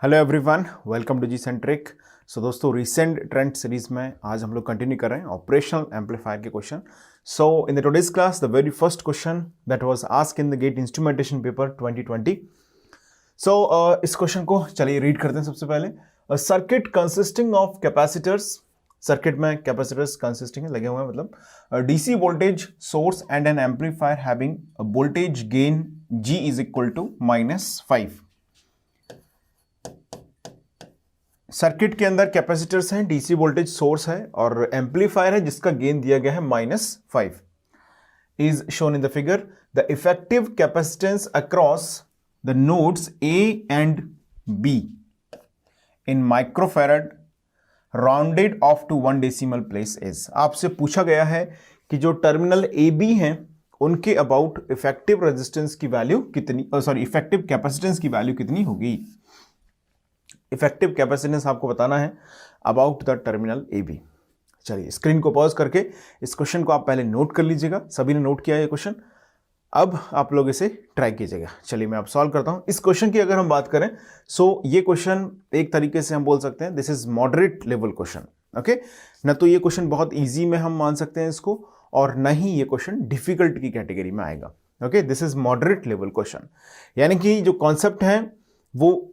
Hello everyone, welcome to G centric. So दोस्तों, recent trend series में आज हम लोग कंटिन्यू कर रहे हैं ऑपरेशनल एम्पलीफायर के question. So in the today's class the very first question that was asked in the GATE instrumentation paper 2020। So इस क्वेश्चन को चलिए रीड करते हैं। सबसे पहले circuit consisting of capacitors, circuit में कैपेसिटर्स कंसिस्टिंग लगे हुए हैं, मतलब DC voltage source and an amplifier having voltage gain G is equal to -5। Circuit के अंदर कैपेसिटर्स हैं, डीसी वोल्टेज सोर्स है और एम्पलीफायर है जिसका गेन दिया गया है -5 is shown in the figure. The effective capacitance across the nodes A and B in microfarad rounded off to 1 decimal place is. आपसे पूछा गया है कि जो टर्मिनल AB हैं उनके अबाउट इफेक्टिव रेजिस्टेंस की वैल्यू कितनी, इफेक्टिव कैपेसिटेंस की वैल्यू कितनी होगी। इफेक्टिव कैपेसिटेंस आपको बताना है about the terminal A B. चलिए स्क्रीन को पॉज करके इस क्वेश्चन को आप पहले नोट कर लीजिएगा। सभी ने नोट किया है ये क्वेश्चन, अब आप लोग इसे ट्राई कीजिएगा। चलिए मैं अब सॉल्व करता हूं। इस क्वेश्चन की अगर हम बात करें ये क्वेश्चन एक तरीके से हम बोल सकते हैं this is moderate level question. Okay, न तो ये क्वेश्चन बहुत ईजी में हम मान सकते हैं इसको, और न ही ये क्वेश्चन डिफिकल्ट की कैटेगरी में आएगा। Okay, this is moderate level question, यानी कि जो कॉन्सेप्ट है वो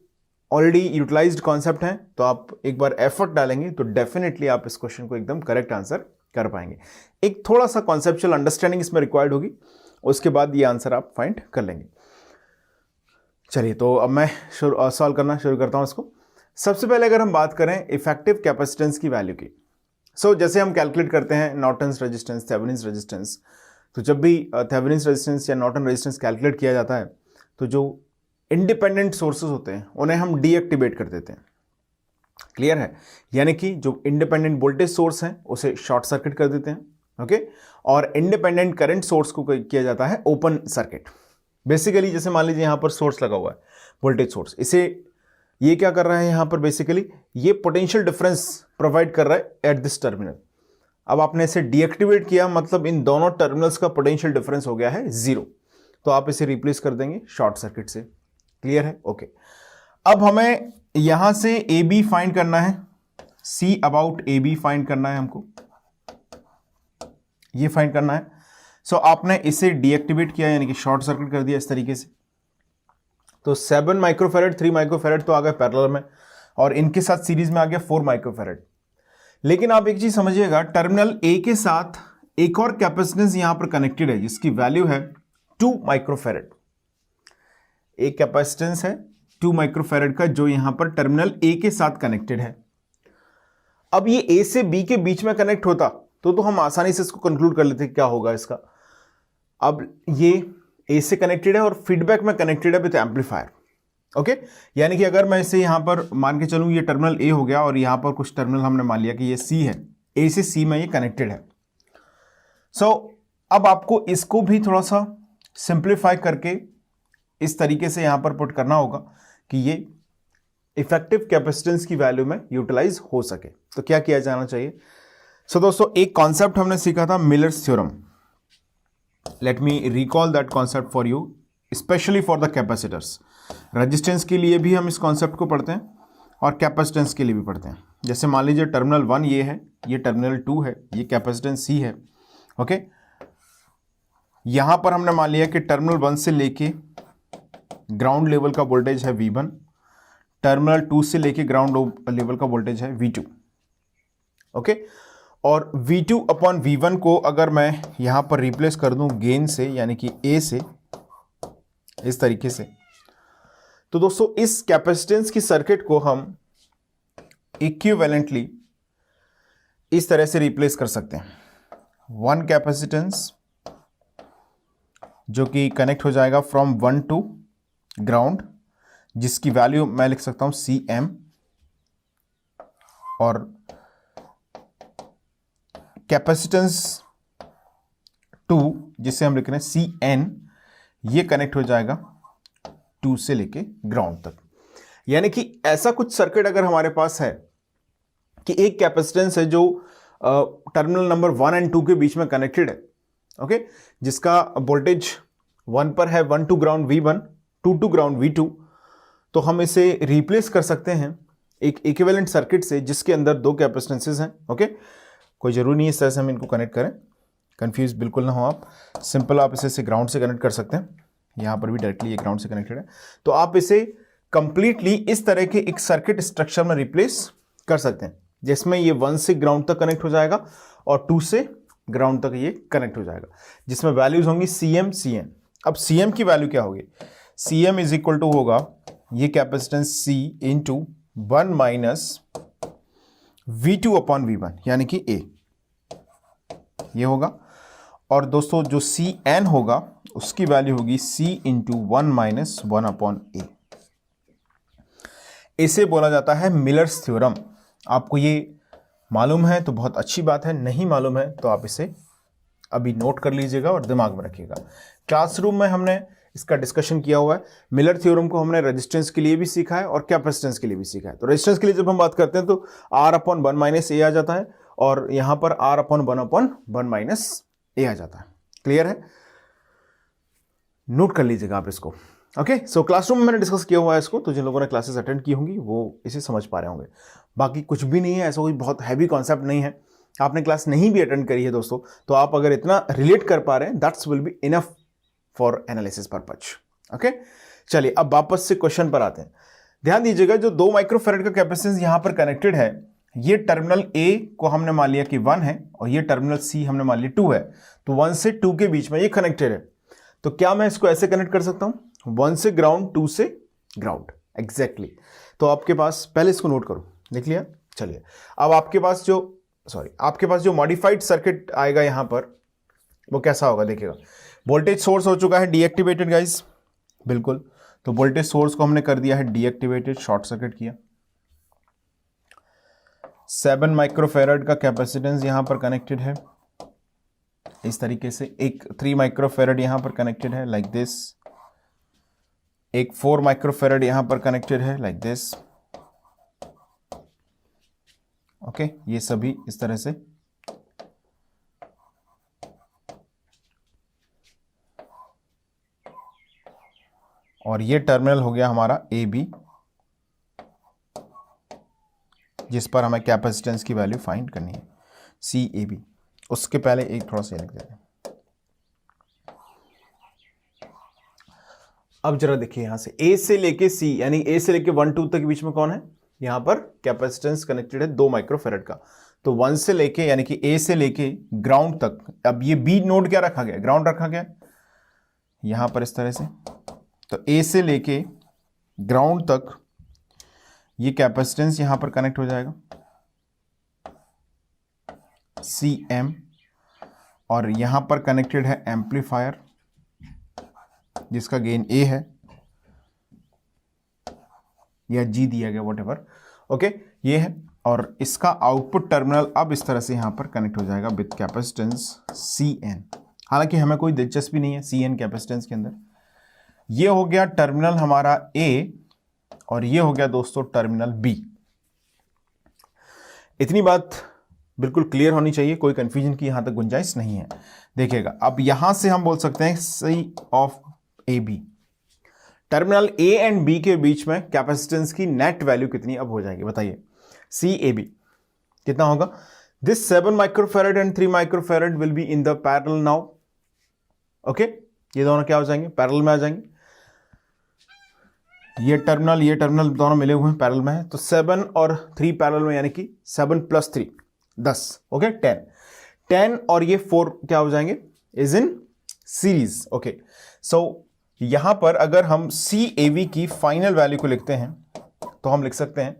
ऑलरेडी यूटिलाइज्ड कॉन्सेप्ट है, तो आप एक बार एफर्ट डालेंगे तो डेफिनेटली आप इस क्वेश्चन को एकदम करेक्ट आंसर कर पाएंगे। एक थोड़ा सा कॉन्सेप्चुअल अंडरस्टैंडिंग इसमें रिक्वायर्ड होगी, उसके बाद ये आंसर आप फाइंड कर लेंगे। चलिए तो अब मैं सॉल्व करना शुरू करता हूं इसको। सबसे पहले अगर हम बात करें इफेक्टिव कैपेसिटेंस की वैल्यू की, जैसे हम कैलकुलेट करते हैं नॉर्टन्स रेजिस्टेंस, थेवेनिन्स रेजिस्टेंस, तो जब भी थेवेनिन्स रेजिस्टेंस या नॉर्टन रेजिस्टेंस कैलकुलेट किया जाता है तो जो इंडिपेंडेंट सोर्सेज होते हैं उन्हें हम डीएक्टिवेट कर देते हैं। क्लियर है, यानी कि जो इंडिपेंडेंट वोल्टेज सोर्स है उसे शॉर्ट सर्किट कर देते हैं। ओके, और इंडिपेंडेंट करंट सोर्स को किया जाता है ओपन सर्किट। बेसिकली जैसे मान लीजिए यहां पर सोर्स लगा हुआ है, वोल्टेज सोर्स, इसे ये क्या कर रहा है यहां पर, बेसिकली ये पोटेंशियल डिफरेंस प्रोवाइड कर रहा है एट दिस टर्मिनल। अब आपने इसे डीएक्टिवेट किया, मतलब इन दोनों टर्मिनल्स का पोटेंशियल डिफरेंस हो गया है 0, तो आप इसे रिप्लेस कर देंगे शॉर्ट सर्किट से। क्लियर है, ओके। अब हमें यहां से ए बी फाइंड करना है, C about A B find करना है हमको, ये फाइंड करना है। आपने इसे डीएक्टिवेट किया, यानी कि शॉर्ट सर्किट कर दिया इस तरीके से। तो 7 माइक्रोफैरड 3 माइक्रोफैरड तो आ गए पैरेलल में, और इनके साथ सीरीज में आ गया 4 माइक्रोफैरड। लेकिन आप एक चीज समझिएगा, टर्मिनल ए के साथ एक और कैपेसिटेंस यहां पर कनेक्टेड है जिसकी वैल्यू है 2 माइक्रोफैरड। एक कैपेसिटेंस है 2 माइक्रोफैरड का जो यहां पर टर्मिनल ए के साथ कनेक्टेड है। अब ये ए से बी के बीच में कनेक्ट होता तो हम आसानी से इसको कंक्लूड कर लेते क्या होगा इसका। अब ये ए से कनेक्टेड है और फीडबैक में कनेक्टेड है विद एम्पलीफायर। ओके, यानी कि अगर मैं इसे यहां पर मान के चलूं, ये टर्मिनल ए हो गया और यहां पर कुछ टर्मिनल हमने मान लिया कि ये सी है, ए से सी में ये कनेक्टेड है। अब आपको इसको भी थोड़ा सा सिंप्लीफाई करके इस तरीके से यहां पर पुट करना होगा कि ये इफेक्टिव कैपेसिटेंस की वैल्यू में यूटिलाइज हो सके। तो क्या किया जाना चाहिए? दोस्तों, एक कॉन्सेप्ट हमने सीखा था, millers theorem. Let me recall that concept for you, specially for the capacitors. Resistance के लिए भी हम इस कॉन्सेप्ट को पढ़ते हैं और कैपेसिटेंस के लिए भी पढ़ते हैं। जैसे मान लीजिए टर्मिनल 1 ये है, ये टर्मिनल 2 है, ये कैपेसिटेंस C है। ओके, यहां पर हमने मान लिया कि टर्मिनल 1 से लेके ग्राउंड लेवल का वोल्टेज है V1, टर्मिनल 2 से लेके ग्राउंड लेवल का वोल्टेज है V2। ओके, और V2 अपॉन V1 को अगर मैं यहां पर रिप्लेस कर दूं गेन से, यानी कि A से, इस तरीके से, तो दोस्तों इस कैपेसिटेंस की सर्किट को हम इक्विवेलेंटली इस तरह से रिप्लेस कर सकते हैं। 1 कैपेसिटेंस जो कि कनेक्ट हो जाएगा फ्रॉम 1 टू ग्राउंड, जिसकी वैल्यू मैं लिख सकता हूं CM, और कैपेसिटेंस 2 जिसे हम लिख रहे हैं CN, ये कनेक्ट हो जाएगा 2 से लेके ग्राउंड तक। यानी कि ऐसा कुछ सर्किट अगर हमारे पास है कि एक कैपेसिटेंस है जो टर्मिनल नंबर 1 एंड 2 के बीच में कनेक्टेड है, ओके, जिसका वोल्टेज 1 पर है 1 to ground V1, 2 to ground V2, तो हम इसे रिप्लेस कर सकते हैं एक इक्विवेलेंट सर्किट से जिसके अंदर दो कैपेसिटेंसेस हैं। ओके, कोई ज़रूरी नहीं है इस तरह से हम इनको कनेक्ट करें, कंफ्यूज बिल्कुल ना हो आप। सिंपल आप इसे ग्राउंड से कनेक्ट कर सकते हैं, यहाँ पर भी डायरेक्टली ये ग्राउंड से कनेक्टेड है। तो आप इसे कंप्लीटली इस तरह के एक सर्किट स्ट्रक्चर में रिप्लेस कर सकते हैं, जिसमें ये 1 से ग्राउंड तक कनेक्ट हो जाएगा और 2 से ग्राउंड तक ये कनेक्ट हो जाएगा, जिसमें वैल्यूज होंगी CM CN। अब CM की वैल्यू क्या होगी? CM इज इक्वल टू होगा ये capacitance C into 1 minus V2 upon V1 यानी कि A, ये होगा। और दोस्तों जो CN होगा उसकी वैल्यू होगी C into 1 minus 1 upon A। इसे बोला जाता है मिलर्स थ्योरम। आपको ये मालूम है तो बहुत अच्छी बात है, नहीं मालूम है तो आप इसे अभी नोट कर लीजिएगा और दिमाग में रखिएगा। क्लासरूम में हमने इसका डिस्कशन किया हुआ है। मिलर थ्योरम को हमने रेजिस्टेंस के लिए भी सीखा है और कैपेसिटेंस के लिए भी सीखा है। तो रेजिस्टेंस के लिए जब हम बात करते हैं तो R अपॉन 1 माइनस A आ जाता है और यहां पर R अपॉन 1 माइनस A आ जाता है। क्लियर है? नोट कर लीजिएगा आप इसको। ओके, सो क्लासरूम में मैंने डिस्कस किया हुआ है इसको, तो जिन लोगों ने क्लासेस अटेंड की होंगी वो इसे समझ पा रहे होंगे। बाकी कुछ भी नहीं है, ऐसा कोई बहुत हैवी कॉन्सेप्ट नहीं है। आपने क्लास नहीं भी अटेंड करी है दोस्तों, तो आप अगर इतना रिलेट कर पा रहे हैं that's will be enough for analysis purpose. Okay, चलिए अब वापस से क्वेश्चन पर आते हैं। ध्यान दीजिएगा, जो 2 माइक्रोफैराड का कैपेसिटेंस यहां पर कनेक्टेड है, ये टर्मिनल A को हमने मान लिया कि 1 है और ये टर्मिनल C हमने मान लिया 2 है। तो 1 से 2 के बीच में ये कनेक्टेड है। तो क्या मैं इसको ऐसे कनेक्ट कर सकता हूं, 1 से ग्राउंड 2 से ग्राउंड, एग्जैक्टली। तो आपके पास, पहले इसको नोट करो, देख लिया। चलिए अब आपके पास जो मॉडिफाइड सर्किट आएगा यहां पर वो कैसा होगा देखिएगा। वोल्टेज सोर्स हो चुका है डीएक्टिवेटेड गाइस, बिल्कुल। तो वोल्टेज सोर्स को हमने कर दिया है डीएक्टिवेटेड, शॉर्ट सर्किट किया। 7 माइक्रोफैराड का कैपेसिटेंस यहां पर कनेक्टेड है इस तरीके से। एक 3 माइक्रोफैराड यहां पर कनेक्टेड है लाइक दिस। एक 4 माइक्रोफैराड यहां पर कनेक्टेड है लाइक दिस। ओके, ये सभी इस तरह से। और ये टर्मिनल हो गया हमारा AB, जिस पर हमें कैपेसिटेंस की वैल्यू फाइंड करनी है, CAB। उसके पहले एक थोड़ा सा लिख देते हैं। अब जरा देखिए यहां से A से लेके C, यानी A से लेके 1 2 तक के बीच में कौन है, यहां पर कैपेसिटेंस कनेक्टेड है 2 माइक्रोफैराड का। तो 1 से लेके, यानी कि A से लेके ग्राउंड तक, अब ये B नोड क्या रखा गया, ग्राउंड रखा गया यहां पर इस तरह से। तो A से लेके ग्राउंड तक ये कैपेसिटेंस यहां पर कनेक्ट हो जाएगा CM, और यहां पर कनेक्टेड है एम्पलीफायर जिसका गेन A है या G दिया गया, व्हाटएवर। ओके, ये है। और इसका आउटपुट टर्मिनल अब इस तरह से यहां पर कनेक्ट हो जाएगा विद कैपेसिटेंस CN। हालांकि हमें कोई दिलचस्पी नहीं है CN कैपेसिटेंस के अंदर। ये हो गया टर्मिनल हमारा A और ये हो गया दोस्तों टर्मिनल B। इतनी बात बिल्कुल क्लियर होनी चाहिए, कोई कंफ्यूजन की यहां तक गुंजाइश नहीं है। देखिएगा, अब यहां से हम बोल सकते हैं C of AB। Terminal A and B के बीच में कैपेसिटेंस की नेट वैल्यू कितनी अब हो जाएगी, बताइए। CAB कितना होगा? This 7 microfarad and 3 microfarad will be in the parallel now. Okay, ये दोनों क्या हो जाएंगे, पैरेलल में आ जाएंगे। ये टर्मिनल दोनों मिले हुए हैं, पैरेलल में है। तो 7 और 3 पैरेलल में, यानी कि 7 + 3 10। ओके, 10 और ये 4 क्या हो जाएंगे, इज इन सीरीज। ओके, सो यहां पर अगर हम CAB की फाइनल वैल्यू को लिखते हैं तो हम लिख सकते हैं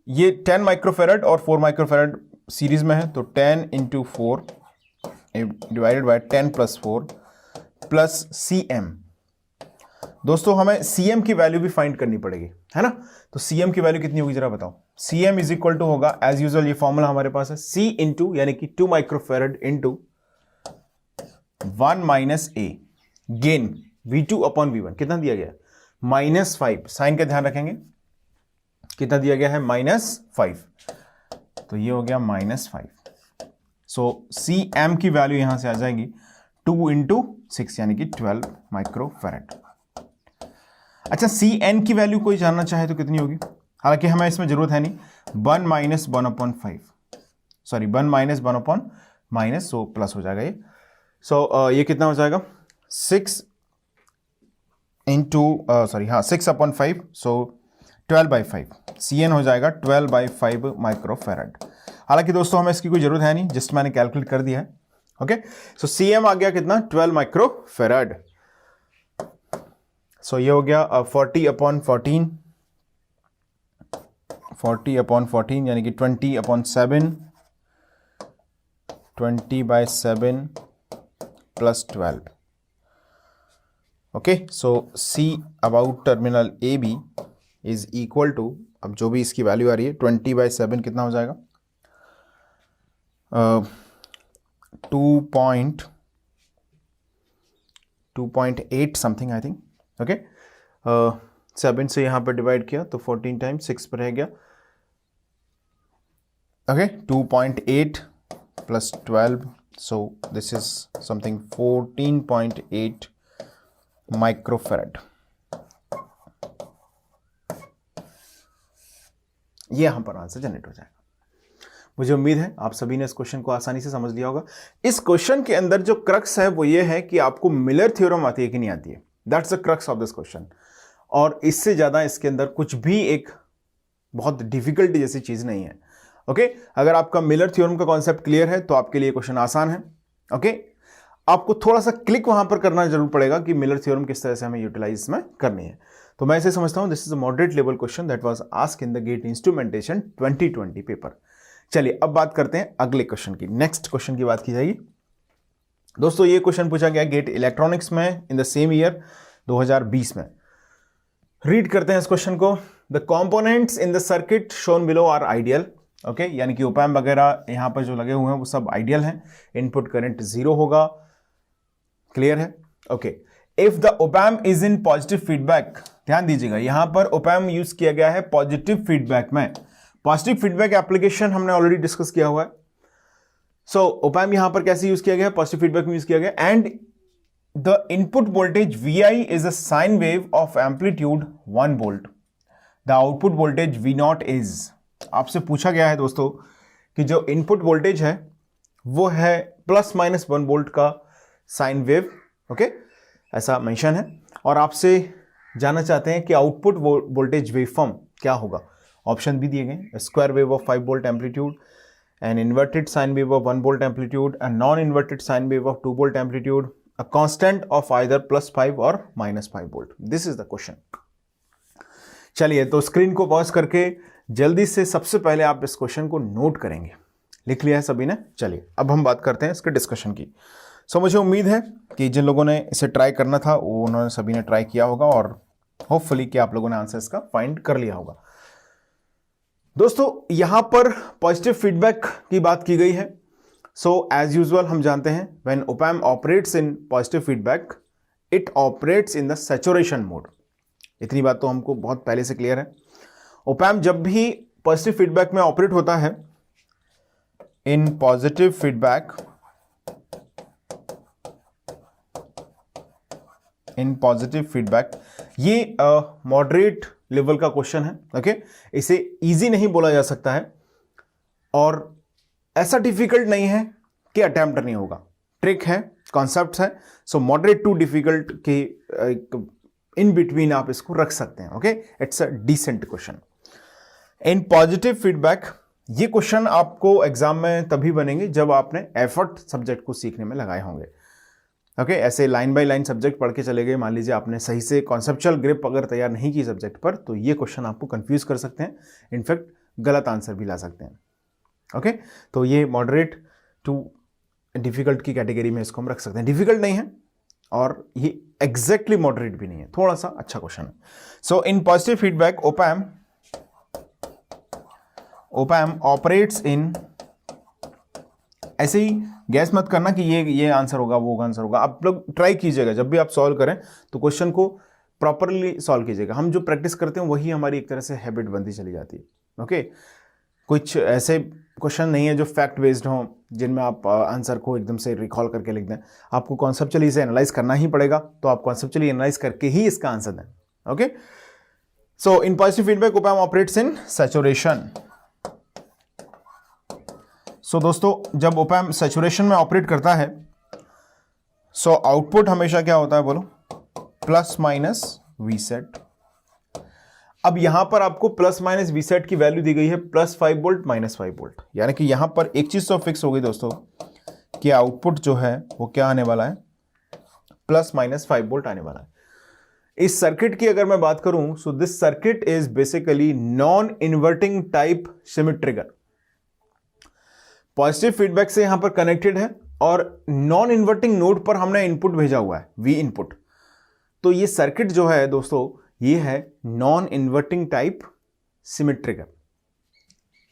ये 10 माइक्रोफैराड और 4 माइक्रोफैराड सीरीज में है। तो 10 × 4 डिवाइडेड बाय 10 + 4 प्लस CM। दोस्तों हमें CM की वैल्यू भी फाइंड करनी पड़ेगी, है ना। तो CM की वैल्यू कितनी होगी जरा बताओ। CM इज इक्वल टू होगा एज यूजुअल, ये फॉर्मूला हमारे पास है, C इंटू यानी कि 2 microfarad into 1 minus A, gain V2 upon V1 कितना दिया गया, -5। साइन का ध्यान रखेंगे, कितना दिया गया है, -5। तो ये हो गया -5। सो CM की वैल्यू यहां से आ जाएगी 2 × 6 यानी कि 12 माइक्रोफैराड। अच्छा, सी एन की वैल्यू कोई जानना चाहे तो कितनी होगी, हालांकि हमें इसमें जरूरत है नहीं, 1 minus 1/5, sorry 1 minus 1/, so plus हो जाएगा ये। सो ये कितना हो जाएगा 6 इंटू सॉरी हाँ 6/5, सो 12/5, सी एन हो जाएगा 12/5 माइक्रोफेराड। हालांकि दोस्तों हमें इसकी कोई जरूरत है नहीं, जस्ट मैंने कैलकुलेट कर दिया है। ओके, सो सी एम आ गया कितना 12 माइक्रोफेराड। सो ये हो गया 40/14, 40/14 यानी कि 20/7, 20/7 plus 12। Okay, so C about terminal A B is equal to, अब जो भी इसकी वैल्यू आ रही है 20/7 कितना हो जाएगा 2.8 समथिंग आई थिंक। ओके, 7 से यहाँ पर डिवाइड किया तो 14 टाइम्स 6 पर रह गया। Okay, 2.8 plus 12, so this is something 14.8 microfarad. ये यहां पर आंसर जनरेट हो जाएगा। मुझे उम्मीद है आप सभी ने इस क्वेश्चन को आसानी से समझ लिया होगा। इस क्वेश्चन के अंदर जो क्रक्स है वो ये है कि आपको मिलर थ्योरम आती है कि नहीं आती है, that's the crux of this question. और इससे ज्यादा इसके अंदर कुछ भी एक बहुत डिफिकल्टी जैसी चीज नहीं है। ओके, अगर आपका मिलर थ्योरम का कॉन्सेप्ट क्लियर है तो आपके लिए क्वेश्चन आसान है। ओके, आपको थोड़ा सा क्लिक वहां पर करना जरूर पड़ेगा कि मिलर थ्योरम किस तरह से हमें यूटिलाइज में करनी है। तो मैं इसे समझता हूं this is a moderate level question that was asked in the GATE instrumentation 2020 paper. चलिए अब बात करते हैं अगले क्वेश्चन की, नेक्स्ट क्वेश्चन की बात की जाएगी। दोस्तों ये क्वेश्चन पूछा गया गेट इलेक्ट्रॉनिक्स में इन द सेम ईयर 2020 में। रीड करते हैं इस क्वेश्चन को। The components in the circuit shown below are ideal. Okay, यानी कि ओपैम्प वगैरह यहां पर जो लगे हुए हैं वो सब आइडियल हैं। इनपुट करंट 0 होगा, क्लियर है। Okay, if the op-amp is in positive feedback, ध्यान दीजिएगा यहां पर ओपैम्प यूज किया गया है पॉजिटिव फीडबैक में। पॉजिटिव फीडबैक एप्लीकेशन हमने ऑलरेडी डिस्कस किया हुआ है। सो ओपैम्प यहां पर कैसे यूज किया गया है, पॉजिटिव फीडबैक में यूज किया गया। And the input voltage Vi is a sine wave of amplitude 1 volt, the output voltage V0 is. आपसे पूछा गया है दोस्तों कि जो इनपुट वोल्टेज है वो है ±1 वोल्ट का साइन वेव। ओके, ऐसा मेंशन है। और आपसे जानना चाहते हैं कि आउटपुट वोल्टेज वेवफॉर्म क्या होगा। ऑप्शन भी दिए गए, square wave of 5 volt amplitude, an inverted sine wave of 1 volt amplitude, a non inverted sine wave of 2 volt amplitude, a constant of either +5 और -5 volt. This is the question. चलिए तो screen को pause करके जल्दी से सबसे पहले आप इस क्वेश्चन को नोट करेंगे। लिख लिया है सभी ने? चलिए अब हम बात करते हैं इसके डिस्कशन की। सो मुझे उम्मीद है कि जिन लोगों ने इसे ट्राई करना था वो उन्होंने सभी ने ट्राई किया होगा और होपफुली कि आप लोगों ने आंसर इसका फाइंड कर लिया होगा। दोस्तों यहां पर पॉजिटिव फीडबैक की बात की गई है। सो एज यूजुअल हम जानते हैं when op-amp operates in positive feedback it operates in the saturation mode. इतनी बात तो हमको बहुत पहले से क्लियर है। ओपैम्प जब भी पॉजिटिव फीडबैक में ऑपरेट होता है, इन पॉजिटिव फीडबैक, इन पॉजिटिव फीडबैक, ये मॉडरेट लेवल का क्वेश्चन है। ओके, इसे इजी नहीं बोला जा सकता है और ऐसा डिफिकल्ट नहीं है कि अटेम्प्ट नहीं होगा। ट्रिक है, कॉन्सेप्ट है। सो मॉडरेट टू डिफिकल्ट के इन बिटवीन आप इसको रख सकते हैं। Okay, it's a decent question. इन पॉजिटिव फीडबैक ये क्वेश्चन आपको एग्जाम में तभी बनेंगे जब आपने एफर्ट सब्जेक्ट को सीखने में लगाए होंगे। ओके, ऐसे लाइन बाय लाइन सब्जेक्ट पढ़ के चले गए, मान लीजिए आपने सही से कॉन्सेप्चुअल ग्रिप अगर तैयार नहीं की सब्जेक्ट पर, तो ये क्वेश्चन आपको कंफ्यूज कर सकते हैं, इनफैक्ट गलत आंसर भी ला सकते हैं। ओके, तो ये मॉडरेट टू डिफिकल्ट की कैटेगरी में इसको हम रख सकते हैं। डिफिकल्ट नहीं है और ये एग्जैक्टली मॉडरेट भी नहीं है, थोड़ा सा अच्छा क्वेश्चन है। So in positive feedback op amp operates in, ऐसे ही गैस मत करना कि ये आंसर होगा वो आंसर होगा। आप लोग ट्राई कीजिएगा जब भी आप सॉल्व करें तो क्वेश्चन को प्रॉपरली सॉल्व कीजिएगा। हम जो प्रैक्टिस करते हैं वही हमारी एक तरह से हैबिट बनती चली जाती है। ओके, कुछ ऐसे क्वेश्चन नहीं है जो फैक्ट बेस्ड हों जिनमें आप आंसर को एकदम से रिकॉल करके लिख दें। आपको कॉन्सेप्चुअली इसे एनालाइज करना ही पड़ेगा, तो आप कॉन्सेप्चुअली एनालाइज करके ही इसका आंसर दें। Okay, so in positive feedback op amp operates in saturation. So दोस्तों जब op amp सैचुरेशन में ऑपरेट करता है सो आउटपुट हमेशा क्या होता है बोलो, प्लस माइनस वीसेट। अब यहां पर आपको प्लस माइनस वीसेट की वैल्यू दी गई है +5 वोल्ट -5 वोल्ट, यानी कि यहां पर एक चीज तो फिक्स हो गई दोस्तों कि आउटपुट जो है वो क्या आने वाला है, +-5 वोल्ट आने वाला है। इस सर्किट की अगर मैं बात करूं so this circuit is basically non inverting type Schmitt trigger. Positive feedback से यहां पर कनेक्टेड है और नॉन इन्वर्टिंग नोड पर हमने इनपुट भेजा हुआ है वी इनपुट। तो ये सर्किट जो है दोस्तों ये है non inverting type Schmitt trigger.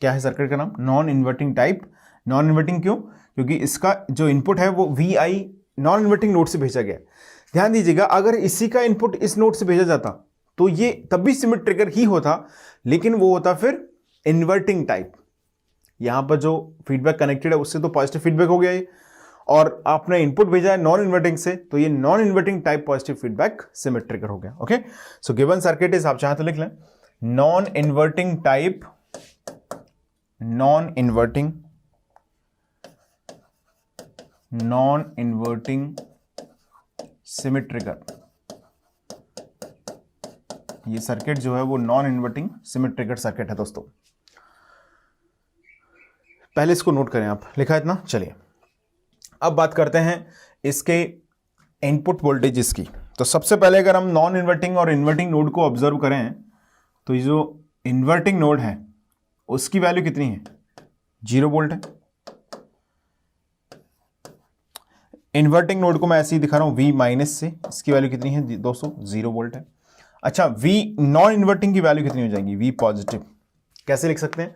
क्या है सर्किट का नाम? Non inverting type. Non inverting क्यों? क्योंकि इसका जो इनपुट है वो V I non inverting node से भेजा गया। ध्यान दीजिएगा, अगर इसी का इनपुट इस नोड से भेजा जाता तो ये तब भी सिमिट ट्रिगर ही होता, लेकिन वो होता फिर इन्वर्टिंग टाइप। यहां पर जो फीडबैक कनेक्टेड है उससे तो पॉजिटिव फीडबैक हो गया ये, और आपने इनपुट भेजा है नॉन इन्वर्टिंग से, तो ये non inverting type positive feedback Schmitt trigger हो गया। Okay, so given circuit is, आप चाहें तो लिख लें, non inverting type non inverting Schmitt trigger. ये सर्किट जो है वो non inverting Schmitt trigger circuit है दोस्तों। पहले इसको नोट करें आप, लिखा है इतना। चलिए अब बात करते हैं इसके इनपुट वोल्टेजेस की। तो सबसे पहले अगर हम नॉन इन्वर्टिंग और इन्वर्टिंग नोड को ऑब्जर्व करें तो ये जो इन्वर्टिंग नोड है उसकी वैल्यू कितनी है? 0 वोल्ट है। इन्वर्टिंग नोड को मैं ऐसे ही दिखा रहा हूं V माइनस से, इसकी वैल्यू कितनी है दोस्तों? 0 वोल्ट है। अच्छा, V नॉन इन्वर्टिंग की वैल्यू कितनी हो जाएगी? V positive. कैसे लिख सकते हैं?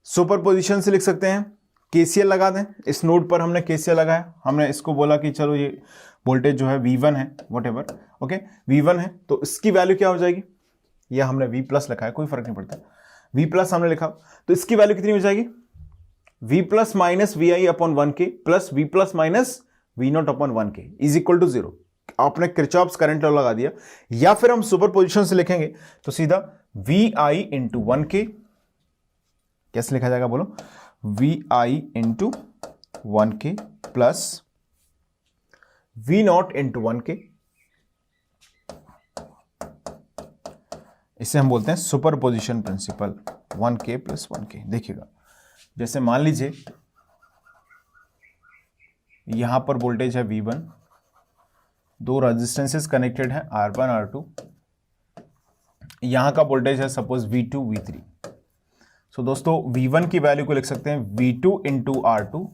सुपर पोजिशन से लिख सकते हैं, KCL लगा दें। इस नोड पर हमने KCL लगाया, हमने इसको बोला कि चलो ये वोल्टेज जो है V1 है, व्हाटएवर, ओके V1 है, तो इसकी वैल्यू क्या हो जाएगी? या हमने V प्लस लिखा है, कोई फर्क नहीं पड़ता, V प्लस हमने लिखा, तो इसकी वैल्यू कितनी हो जाएगी? V plus minus VI upon 1K plus V plus minus V0 upon 1K is equal to 0। आपने किरचॉफ्स करंट लॉ लगा दिया, या फिर हम सुपर पोजिशन से लिखेंगे तो सीधा VI इंटू 1K, कैसे लिखा जाएगा बोलो? VI into 1K plus V0 into 1K, इसे हम बोलते हैं super position principal. 1K plus 1K। देखिएगा, जैसे मान लीजिए यहां पर वोल्टेज है V1, दो रेजिस्टेंसेस कनेक्टेड है R1 R2, यहां का वोल्टेज है सपोज V2 V3। सो दोस्तों V1 की वैल्यू को लिख सकते हैं V2 into R2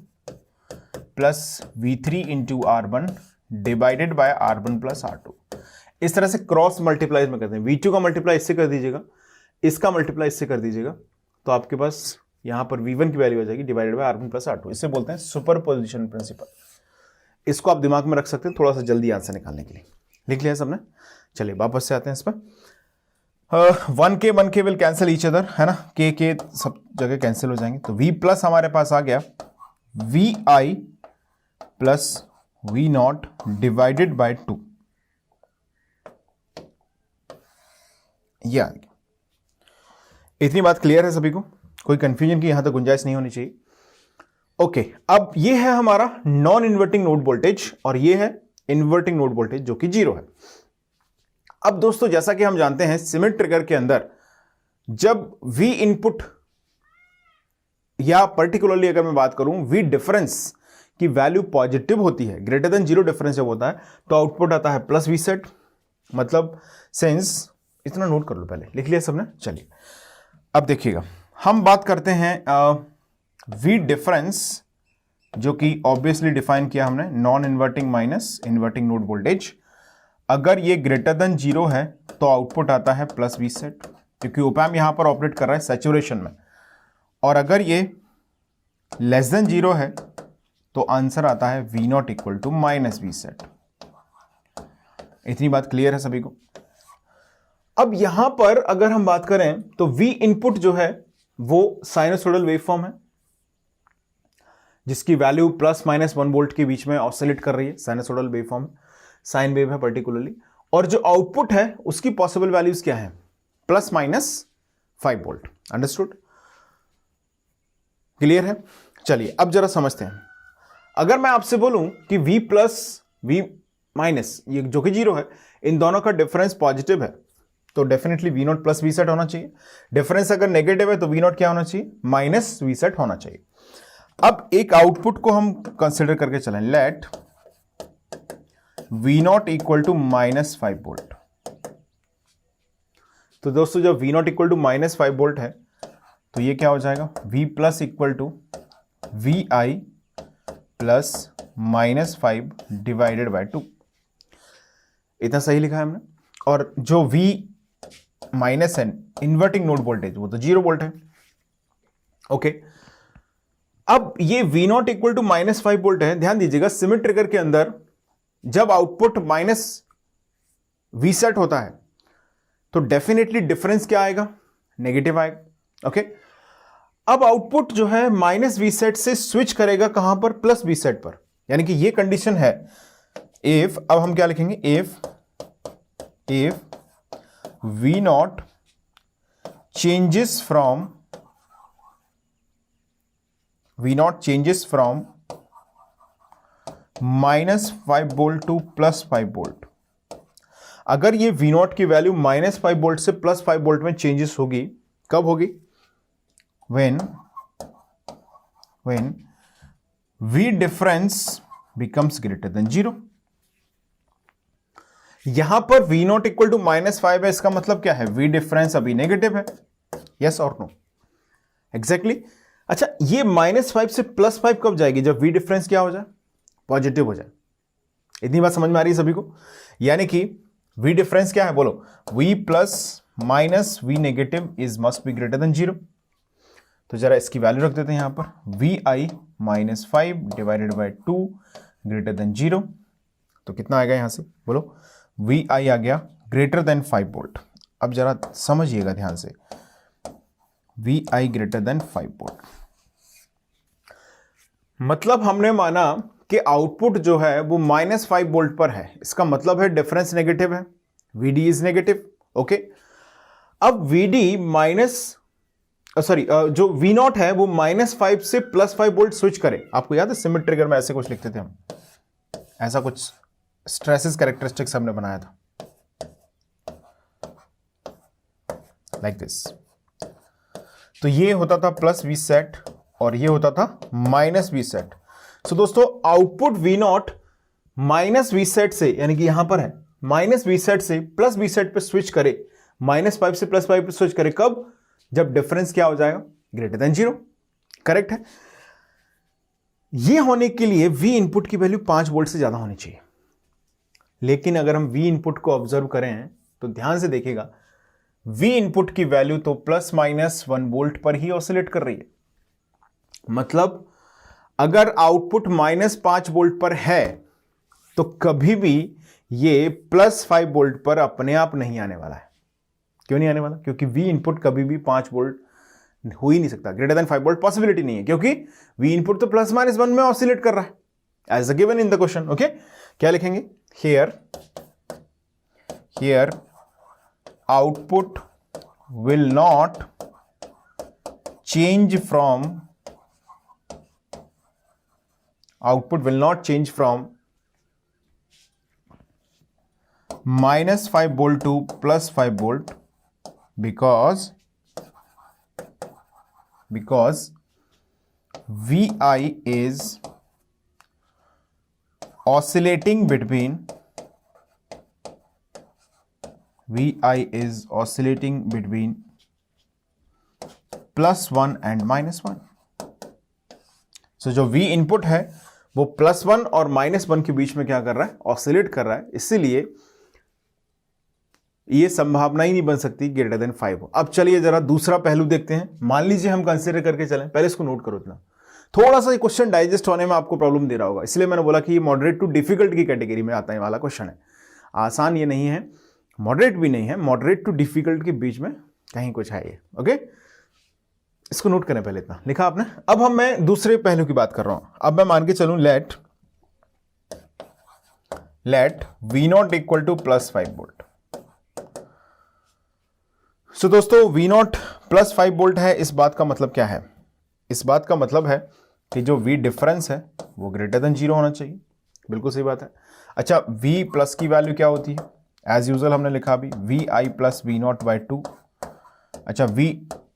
plus V3 into R1 divided by R1 plus R2। इस तरह से क्रॉस मल्टीप्लाई में करते हैं। V2 का मल्टीप्लाई इससे कर दीजिएगा, इसका मल्टीप्लाई इससे कर दीजिएगा, तो आपके पास यहां पर V1 की वैल्यू हो जाएगी divided by R1 plus R2। इसे बोलते हैं सुपर पोजिशन प्रिंसिपल। इसको आप दिमाग में रख सकते हैं थोड़ा सा जल्दी आंसर निकालने के लिए। लिख लिया सबने? चलिए वापस से आते हैं इस पर। 1K will cancel each other, है ना, K सब जगह कैंसिल हो जाएंगे। तो V प्लस हमारे पास आ गया VI plus V0 divided by 2। यह इतनी बात क्लियर है सभी को? कोई कंफ्यूजन की यहां तक गुंजाइश नहीं होनी चाहिए। ओके, अब ये है हमारा नॉन इन्वर्टिंग नोड वोल्टेज और ये है इन्वर्टिंग नोड वोल्टेज जो कि 0 है। अब दोस्तों जैसा कि हम जानते हैं सिमिट ट्रिगर के अंदर जब V इनपुट या पर्टिकुलरली अगर मैं बात करूं V डिफरेंस की वैल्यू पॉजिटिव होती है, ग्रेटर देन 0 डिफरेंस जब होता है तो आउटपुट आता है प्लस V सेट। मतलब सेंस, इतना नोट कर लो, पहले लिख लिया सबने। चलिए अब देखिएगा, हम बात करते हैं V डिफरेंस जो कि ऑब्वियसली डिफाइन किया हमने non inverting minus inverting node voltage. अगर ये ग्रेटर देन 0 है तो आउटपुट आता है प्लस V सेट, क्योंकि op amp यहां पर ऑपरेट कर रहा है सैचुरेशन में। और अगर ये लेस देन 0 है तो आंसर आता है V0 equal to minus V sat. इतनी बात क्लियर है सभी को? अब यहां पर अगर हम बात करें तो V इनपुट जो है वो साइनसोइडल वेवफॉर्म है जिसकी वैल्यू प्लस माइनस 1 वोल्ट के बीच में ऑसिलेट कर रही है। साइनसोइडल वेवफॉर्म, साइन वेव है पर्टिकुलरली। और जो आउटपुट है उसकी पॉसिबल वैल्यूज क्या है, plus minus 5 volt. Understood, clear है। चलिए अब जरा समझते हैं। अगर मैं आपसे बोलूं कि V प्लस V माइनस, ये जो कि 0 है, इन दोनों का डिफरेंस पॉजिटिव है तो definitely V not plus V set होना चाहिए। डिफरेंस अगर नेगेटिव है तो V नॉट क्या होना चाहिए, माइनस V सेट होना चाहिए। अब एक आउटपुट को हम कंसिडर करके चलें, let V not equal to minus 5 volt. तो दोस्तों जब V not equal to minus 5 volt है तो ये क्या हो जाएगा, V plus equal to VI plus minus 5 divided by 2। इतना सही लिखा है हमने। और जो V माइनस है इन्वर्टिंग नोड वोल्टेज, वो तो 0 वोल्ट है। ओके, अब ये V not equal to minus 5 volt है। ध्यान दीजिएगा, सिमिट ट्रिगर के अंदर जब आउटपुट माइनस V सेट होता है तो डेफिनेटली डिफरेंस क्या आएगा, नेगेटिव आएगा। ओके, अब आउटपुट जो है माइनस V सेट से स्विच करेगा कहां पर, प्लस V सेट पर। यानी कि ये कंडीशन है इफ, अब हम क्या लिखेंगे, if V naught changes from minus 5 volt to plus 5 volt. अगर ये V नॉट की वैल्यू माइनस 5 वोल्ट से प्लस 5 वोल्ट में चेंजेस होगी, कब होगी, when V difference becomes greater than 0। यहां पर V not equal to minus 5 है, इसका मतलब क्या है, V डिफरेंस अभी नेगेटिव है, यस और नो, एग्जैक्टली। अच्छा, ये माइनस 5 से प्लस 5 कब जाएगी, जब V डिफरेंस क्या हो जाए, पॉजिटिव हो जाए। इतनी बात समझ में आ रही है सभी को। यानी कि V डिफरेंस क्या है, बोलो, V plus minus V negative is must be greater than 0। तो जरा इसकी वैल्यू रख देते हैं यहां पर, VI minus 5 divided by 2 greater than 0। तो कितना आएगा यहां से, बोलो, VI आ गया ग्रेटर देन 5 वोल्ट। अब जरा समझिएगा ध्यान से, VI ग्रेटर देन 5 वोल्ट मतलब हमने माना कि आउटपुट जो है वो माइनस 5 वोल्ट पर है, इसका मतलब है डिफरेंस नेगेटिव है, VD इज नेगेटिव। ओके, अब VD माइनस जो V नॉट है वो माइनस 5 से प्लस 5 वोल्ट स्विच करे। आपको याद है सिमिट ट्रिगर में ऐसे कुछ लिखते थे हम, ऐसा कुछ स्ट्रेसेस कैरेक्टरिस्टिक्स हमने बनाया था, लाइक दिस। तो ये होता था प्लस V सेट और ये होता था माइनस V सेट। सो दोस्तों output V not minus V set से, यानी कि यहां पर है माइनस V सेट से प्लस V सेट पे स्विच करे, माइनस 5 से प्लस 5 पे स्विच करे, कब, जब डिफरेंस क्या हो जाएगा, ग्रेटर देन 0। करेक्ट है। यह होने के लिए V इनपुट की वैल्यू 5 वोल्ट से ज्यादा होनी चाहिए। लेकिन अगर हम V इनपुट को ऑब्जर्व करें तो ध्यान से देखिएगा, V इनपुट की वैल्यू तो प्लस माइनस 1 वोल्ट पर ही ऑसिलेट कर रही है। मतलब अगर आउटपुट माइनस 5 वोल्ट पर है तो कभी भी ये प्लस 5 वोल्ट पर अपने आप नहीं आने वाला है। क्यों नहीं आने वाला, क्योंकि V इनपुट कभी भी 5 वोल्ट हो ही नहीं सकता, ग्रेटर देन 5 वोल्ट पॉसिबिलिटी नहीं है, क्योंकि V इनपुट तो प्लस माइनस 1 में ऑसिलेट कर रहा है as a given in the question. Okay, क्या लिखेंगे, here output will not change from minus 5 volt to plus 5 volt because VI is oscillating between plus 1 and minus 1। So जो V input है वो plus 1 और minus 1 के बीच में क्या कर रहा है, ऑसिलेट कर रहा है, इसीलिए ये संभावना ही नहीं बन सकती ग्रेटर देन 5 हो। अब चलिए जरा दूसरा पहलू देखते हैं। मान लीजिए हम कंसीडर करके चलें, पहले इसको नोट करो, इतना थोड़ा सा क्वेश्चन डाइजेस्ट होने में आपको प्रॉब्लम दे रहा होगा, इसलिए मैंने बोला कि ये मॉडरेट टू डिफिकल्ट की कैटेगरी में आता है वाला क्वेश्चन है। आसान ये नहीं है, मॉडरेट भी नहीं है, मॉडरेट टू डिफिकल्ट के बीच में कहीं कुछ है ये। ओके, इसको नोट करें, पहले इतना लिखा आपने। अब मैं दूसरे पहलू की बात कर रहा हूं। अब मैं मान के चलूं, let let V not equal to +5 volt. So दोस्तों V नॉट +5 वोल्ट है, इस बात का मतलब क्या है? इस बात का मतलब है कि जो V डिफरेंस है वो ग्रेटर देन 0 होना चाहिए। बिल्कुल सही बात है। अच्छा, V प्लस की वैल्यू क्या होती है? एज यूजुअल हमने लिखा अभी VI plus V not by 2। अच्छा, V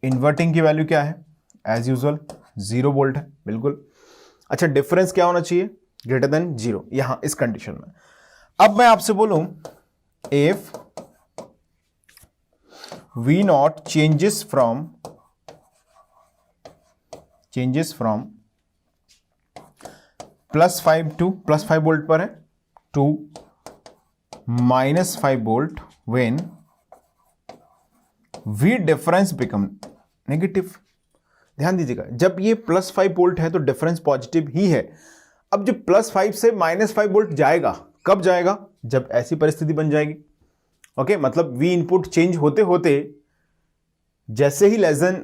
इन्वर्टिंग की वैल्यू क्या है? एज यूजुअल 0 वोल्ट है, बिल्कुल। अच्छा, डिफरेंस क्या होना चाहिए? ग्रेटर देन 0, यहां इस कंडीशन में। अब मैं आपसे बोलूं if V naught changes from +5 to +5 volt पर है to -5 volt when V difference become negative. ध्यान दीजिएगा, जब ये +5 वोल्ट है तो डिफरेंस पॉजिटिव ही है। अब जब +5 से -5 वोल्ट जाएगा, कब जाएगा? जब ऐसी परिस्थिति बन जाएगी। ओके, मतलब V इनपुट चेंज होते होते जैसे ही less than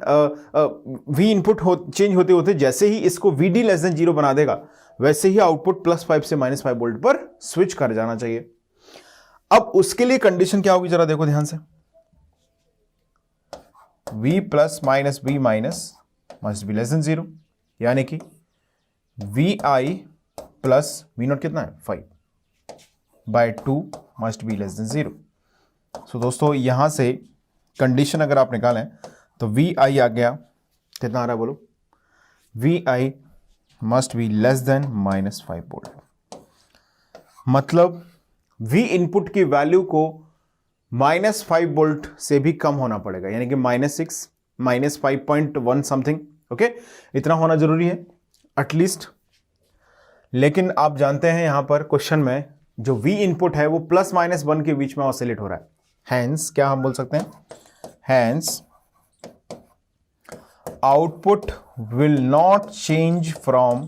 V input change होते होते जैसे ही इसको VD लेस देन 0 बना देगा, वैसे ही आउटपुट +5 से -5 वोल्ट पर स्विच कर जाना चाहिए। अब उसके लिए कंडीशन क्या होगी, जरा देखो ध्यान से। V plus minus V minus must be less than 0, यानी कि VI प्लस V नॉट कितना है 5/2 मस्ट बी लेस देन 0। सो दोस्तों यहां से कंडीशन अगर आप निकालें तो VI आ गया, कितना आ रहा है बोलो? VI must be less than -5 volt. मतलब V इनपुट की वैल्यू को -5 वोल्ट से भी कम होना पड़ेगा, यानी कि -6 -5.1 समथिंग। ओके, इतना होना जरूरी है एटलीस्ट। लेकिन आप जानते हैं यहां पर क्वेश्चन में जो V इनपुट है वो +-1 के बीच में ऑसिलेट हो रहा है। हैंस क्या हम बोल सकते हैं? Hence output will not change from.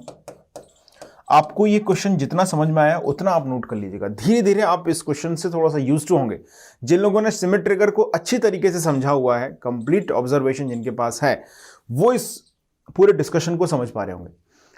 आपको ये क्वेश्चन जितना समझ में आया उतना आप नोट कर लीजिएगा। धीरे धीरे आप इस क्वेश्चन से थोड़ा सा यूज्ड टू होंगे। जिन लोगों ने सिमेट्री ट्रिगर को अच्छी तरीके से समझा हुआ है, कंप्लीट ऑब्जर्वेशन जिनके पास है, वो इस पूरे डिस्कशन को समझ पा रहे होंगे।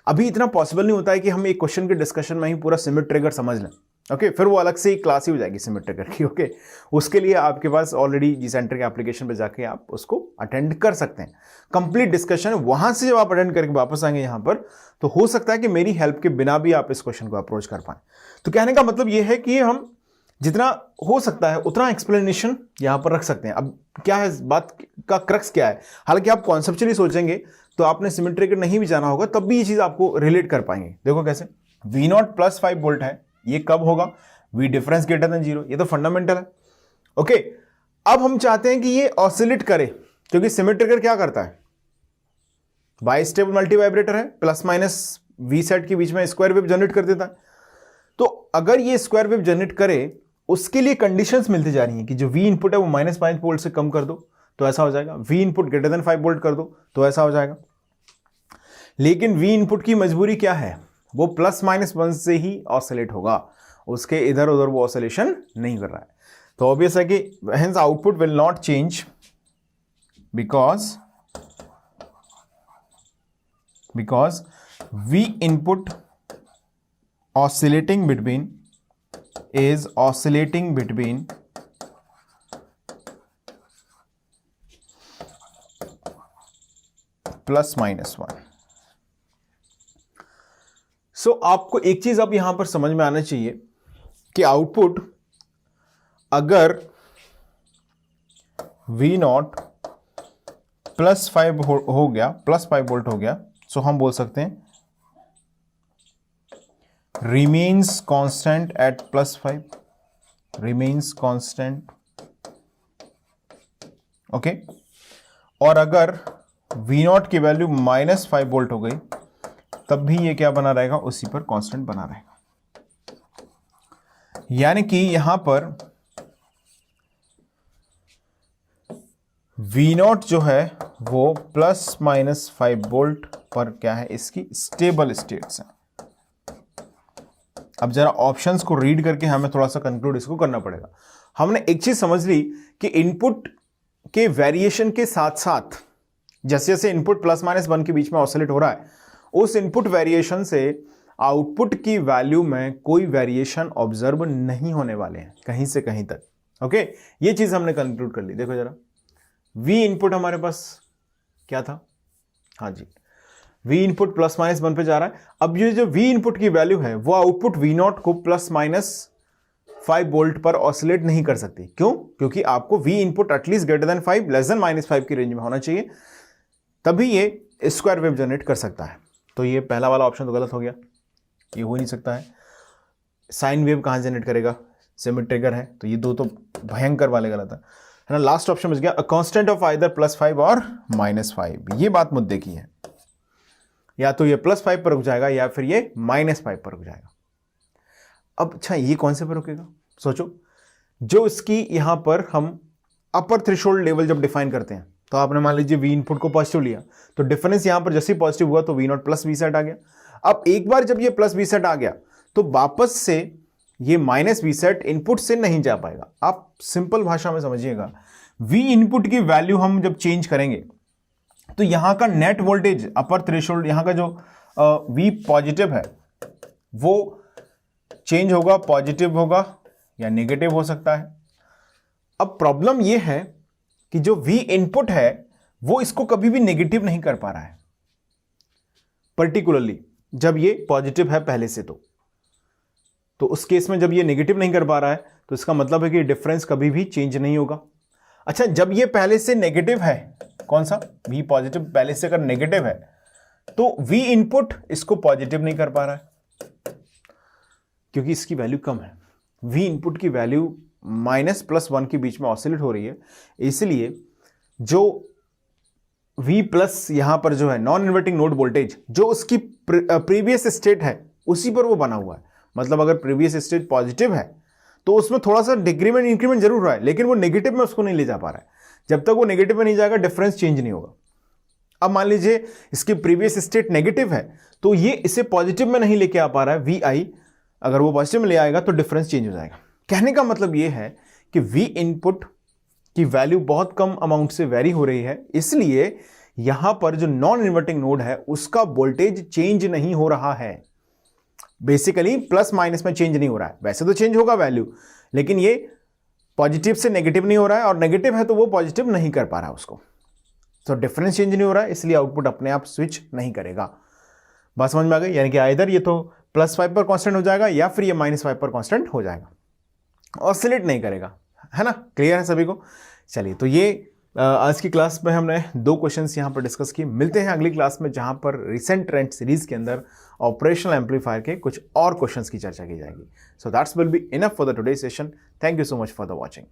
अभी इतना पॉसिबल नहीं होता है कि हम एक क्वेश्चन के डिस्कशन में ही पूरा सिमेट्री ट्रिगर समझ लें। ओके, फिर वो अलग से ही क्लास ही हो जाएगी सिमेट्री ट्रिगर की। ओके, उसके लिए आपके पास ऑलरेडी जी सेंटर के एप्लीकेशन पे जाके आप उसको अटेंड कर सकते हैं। कंप्लीट डिस्कशन वहां से जब आप अटेंड करके वापस आएंगे यहां पर, तो हो सकता है कि मेरी हेल्प के बिना भी आप इस क्वेश्चन को अप्रोच कर पाए। तो कहने का मतलब यह है कि हम जितना हो सकता है उतना एक्सप्लेनेशन यहां पर रख सकते हैं। अब क्या है, बात का क्रक्स क्या है? हालांकि आप कॉन्सेप्चुअली सोचेंगे तो आपने सिमेट्री ट्रिगर नहीं भी जाना होगा, तब भी ये चीज आपको रिलेट कर पाएंगे। देखो कैसे, V नॉट +5 वोल्ट है, ये कब होगा? V डिफरेंस ग्रेटर देन 0, ये तो फंडामेंटल है। ओके, अब हम चाहते हैं कि ये ऑसिलेट करे, क्योंकि सिमेट्री ट्रिगर क्या करता है? बाइस्टेबल मल्टी वाइब्रेटर है, प्लस V सेट के बीच में स्क्वायर वेव जनरेट कर देता है। तो अगर ये स्क्वायर वेव जनरेट करे, उसके लिए कंडीशंस मिलती जा रही हैं कि जो V इनपुट है वो -5 वोल्ट से कम कर दो तो ऐसा हो जाएगा, V input greater than 5 volt कर दो तो ऐसा हो जाएगा। लेकिन V इनपुट की मजबूरी क्या है? वो +-1 से ही ऑसिलेट होगा, उसके इधर उधर वो ऑसिलेशन नहीं कर रहा है। तो ऑब्वियस है कि hence output will not change because V input oscillating between +-1। सो आपको एक चीज अब यहां पर समझ में आना चाहिए कि आउटपुट अगर V नॉट +5 हो गया, +5 वोल्ट हो गया, सो हम बोल सकते हैं remains constant eight +5, remains constant. Okay, और अगर V नॉट की वैल्यू -5 वोल्ट हो गई, तब भी ये क्या बना रहेगा? उसी पर कांस्टेंट बना रहेगा। यानी कि यहां पर V नॉट जो है वो +-5 वोल्ट पर क्या है? इसकी स्टेबल स्टेट्स है। अब जरा ऑप्शंस को रीड करके हमें थोड़ा सा कंक्लूड इसको करना पड़ेगा। हमने एक चीज समझ ली कि इनपुट के वेरिएशन के साथ साथ जैसे जैसे इनपुट +-1 के बीच में ऑसिलेट हो रहा है, उस इनपुट वेरिएशन से आउटपुट की वैल्यू में कोई वेरिएशन ऑब्जर्व नहीं होने वाले हैं कहीं से कहीं तक। ओके, ये चीज हमने कंक्लूड कर ली। देखो जरा, V इनपुट हमारे पास क्या था, हाँ जी, V इनपुट प्लस माइनस 1 पे जा रहा है। अब ये जो V इनपुट की वैल्यू है वो आउटपुट V0 को प्लस माइनस 5 वोल्ट पर ऑसिलेट नहीं कर सकती। क्यों? क्योंकि आपको V input at least greater than 5 less than minus 5 की रेंज में होना चाहिए, तभी ये स्क्वायर वेव जनरेट कर सकता है। तो ये पहला वाला ऑप्शन तो गलत हो गया, ये हो ही नहीं सकता है। साइन वेव कहां जनरेट करेगा, सिमेट्रिक ट्रिगर है, तो ये दो तो भयंकर वाले गलत है ना। लास्ट ऑप्शन बच गया, अ कांस्टेंट ऑफ आइदर +5 और -5। ये बात मुद्दे की है, या तो ये +5 पर रुक जाएगा या फिर ये -5 पर रुक जाएगा। अब अच्छा, ये कौन से पर रुकेगा? सोचो, जो इसकी यहां पर हम अपर थ्रेशोल्ड लेवल जब डिफाइन करते हैं, तो आपने मान लीजिए V इनपुट को पॉजिटिव लिया, तो डिफरेंस यहां पर जैसे ही पॉजिटिव हुआ तो V0 प्लस V सेट आ गया। अब एक बार जब ये प्लस V सेट आ गया तो वापस से ये माइनस V सेट इनपुट से नहीं जा पाएगा। आप सिंपल भाषा में समझिएगा, V इनपुट की वैल्यू हम जब चेंज करेंगे तो यहां का नेट वोल्टेज अपर थ्रेशोल्ड, यहां का जो V पॉजिटिव है वो चेंज होगा, पॉजिटिव होगा या नेगेटिव हो सकता है। अब प्रॉब्लम यह है कि जो V इनपुट है वो इसको कभी भी नेगेटिव नहीं कर पा रहा है, पर्टिकुलरली जब ये पॉजिटिव है पहले से। तो उस केस में जब ये नेगेटिव नहीं कर पा रहा है तो इसका मतलब है कि डिफरेंस कभी भी चेंज नहीं होगा। अच्छा, जब ये पहले से नेगेटिव है, कौन सा V पॉजिटिव पहले से अगर नेगेटिव है तो V इनपुट इसको पॉजिटिव नहीं कर पा रहा है क्योंकि इसकी वैल्यू कम है। V इनपुट की वैल्यू -+1 के बीच में ऑसिलेट हो रही है, इसलिए जो V प्लस यहां पर जो है नॉन इन्वर्टिंग नोड वोल्टेज, जो उसकी प्रीवियस स्टेट है उसी पर वो बना हुआ है। मतलब अगर प्रीवियस स्टेट पॉजिटिव है तो उसमें थोड़ा सा डिक्रीमेंट इंक्रीमेंट जरूर रहा है, लेकिन वो नेगेटिव में उसको नहीं ले जा पा रहा है। जब तक वो नेगेटिव में नहीं जाएगा डिफरेंस चेंज नहीं होगा। अब मान लीजिए इसकी प्रीवियस स्टेट नेगेटिव है तो ये इसे पॉजिटिव में नहीं लेके आ पा रहा है, VI अगर वो पॉजिटिव में ले आएगा तो डिफरेंस चेंज हो जाएगा। कहने का मतलब ये है कि V इनपुट की वैल्यू बहुत कम अमाउंट से वेरी हो रही है, इसलिए यहां पर जो नॉन इन्वर्टिंग नोड है उसका वोल्टेज चेंज नहीं हो रहा है। बेसिकली प्लस माइनस में चेंज नहीं हो रहा है, वैसे तो चेंज होगा वैल्यू, लेकिन ये पॉजिटिव से नेगेटिव नहीं हो रहा है और नेगेटिव है तो वो पॉजिटिव नहीं कर पा रहा है उसको। तो डिफरेंस चेंज नहीं हो रहा है, इसलिए आउटपुट अपने आप स्विच नहीं करेगा। बात समझ में आ गई? यानी कि आइदर ये तो +5 पर कांस्टेंट हो जाएगा या फिर ये -5 पर कांस्टेंट हो जाएगा, ऑसिलेट नहीं करेगा, है ना? क्लियर है सभी को? चलिए, तो ये आज की क्लास में हमने 2 क्वेश्चंस यहाँ पर डिस्कस किए। मिलते हैं अगली क्लास में जहाँ पर रिसेंट ट्रेंड सीरीज के अंदर ऑपरेशनल एम्पलीफायर के कुछ और क्वेश्चंस की चर्चा की जाएगी। So that's will be enough for the today session. Thank you so much for the watching.